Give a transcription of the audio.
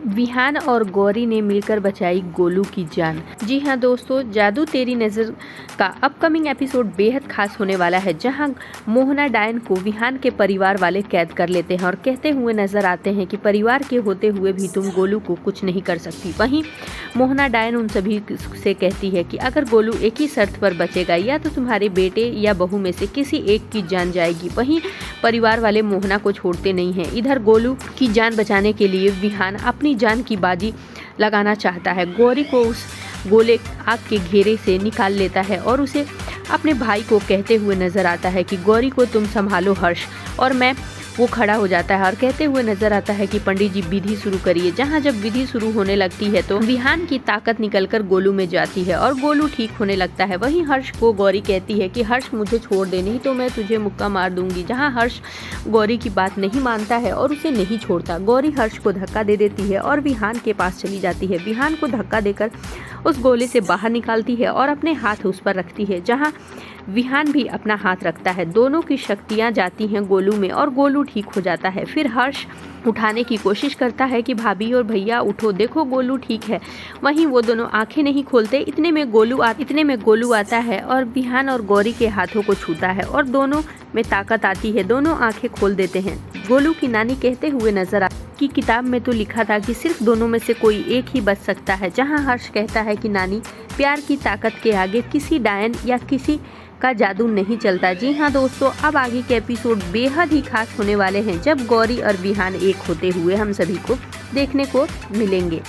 विहान और गौरी ने मिलकर बचाई गोलू की जान। जी हाँ दोस्तों, जादू तेरी नज़र का अपकमिंग एपिसोड बेहद खास होने वाला है, जहां मोहना डायन को विहान के परिवार वाले कैद कर लेते हैं और कहते हुए नजर आते हैं कि परिवार के होते हुए भी तुम गोलू को कुछ नहीं कर सकती। वहीं मोहना डायन उन सभी से कहती है कि अगर गोलू एक ही शर्त पर बचेगा, या तो तुम्हारे बेटे या बहू में से किसी एक की जान जाएगी। वहीं परिवार वाले मोहना को छोड़ते नहीं हैं। इधर गोलू की जान बचाने के लिए विहान अपनी जान की बाजी लगाना चाहता है। गौरी को उस गोले आग के घेरे से निकाल लेता है और उसे अपने भाई को कहते हुए नजर आता है कि गौरी को तुम संभालो हर्ष, और मैं वो खड़ा हो जाता है और कहते हुए नजर आता है कि पंडित जी विधि शुरू करिए। जहां जब विधि शुरू होने लगती है तो विहान की ताकत निकलकर गोलू में जाती है और गोलू ठीक होने लगता है। वहीं हर्ष को गौरी कहती है कि हर्ष मुझे छोड़ दे, नहीं तो मैं तुझे मुक्का मार दूंगी। जहां हर्ष गौरी की बात नहीं मानता है और उसे नहीं छोड़ता। गौरी हर्ष को धक्का दे देती है और विहान के पास चली जाती है। विहान को धक्का देकर उस गोले से बाहर निकालती है और अपने हाथ उस पर रखती है, जहां विहान भी अपना हाथ रखता है। दोनों की शक्तियां जाती हैं गोलू में और गोलू ठीक हो जाता है। फिर हर्ष उठाने की कोशिश करता है कि भाभी और भैया उठो, देखो गोलू ठीक है। वहीं वो दोनों आंखें नहीं खोलते। इतने में गोलू आता है और विहान और गौरी के हाथों को छूता है और दोनों में ताकत आती है। दोनों आंखें खोल देते हैं। गोलू की नानी कहते हुए नजर कि किताब में तो लिखा था कि सिर्फ दोनों में से कोई एक ही बच सकता है। जहां हर्ष कहता है कि नानी, प्यार की ताकत के आगे किसी डायन या किसी का जादू नहीं चलता। जी हाँ दोस्तों, अब आगे के एपिसोड बेहद ही खास होने वाले हैं, जब गौरी और विहान एक होते हुए हम सभी को देखने को मिलेंगे।